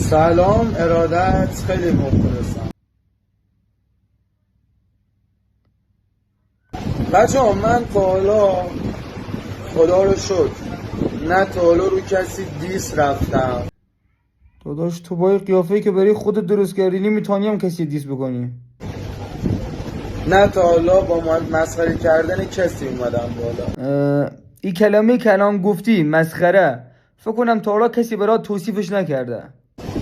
سلام ارادت، خیلی مخلصم. بچه ها من تا حالا خدا رو شکر نه تا حالا رو کسی دیس رفتم. داداش تو با قیافه‌ای که برای خودت درست کردی نمیتونی هم کسی دیس بکنی. نه تا حالا با مسخره کردن کسی اومدم بالا. این کلمه که الان گفتی مسخره، فکر کنم تا حالا کسی برات توصیفش نکرده.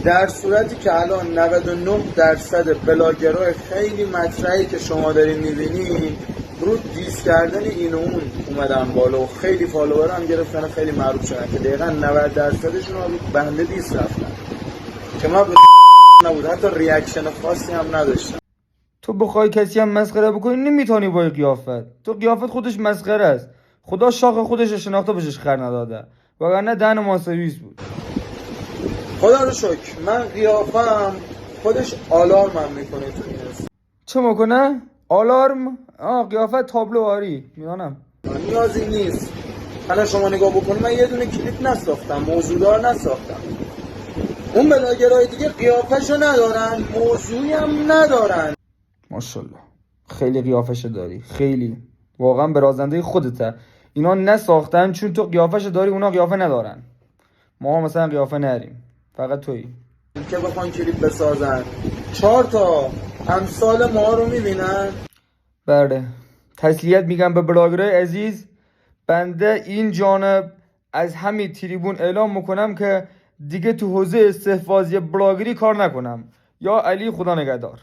در صورتی که الان 99% بلاگرای خیلی مطرحی که شما دارین میبینین رو دیس کردن این و اون اومدن بالا و خیلی فالوور هم گرفتن، خیلی معروف شدن که دقیقا 90%شون رو بنده دیس رفتن که ما نبود، حتی ریاکشن خاصی هم نداشتم. تو بخوای کسی هم مسخره بکنی نمیتونی با قیافت. تو قیافت خودش مسخره است. خدا شاخ خودش رو شناخته بهش خر نداده، وگرنه دهن ما سرویس بود. خدا رو شکر من قیافم خودش آلارمم میکنه تو این حس. چه میکنه؟ آلارم؟ قیافت تابلو آری میدانم. نیازی نیست. حالا شما نگاه بکنید من یه دونه کلیپ نساختم، موضوعدار نساختم. اون بلاگرای دیگه قیافشو ندارن، موضوعی هم ندارن. ماشاءالله خیلی قیافش داری، خیلی واقعا برازنده خودته. اینا نساختن چون تو قیافش داری، اونا قیافه ندارن. ما مثلا قیافه نریم، فقط تویی که بخوان کلیپ بسازن 4 تا امثال ما رو میبینن. بله. تسلیت میگم به بلاگرای عزیز. بنده این جانب از همین تریبون اعلام میکنم که دیگه تو حوزه استحفاظی بلاگری کار نکنم. یا علی خدا نگهدار.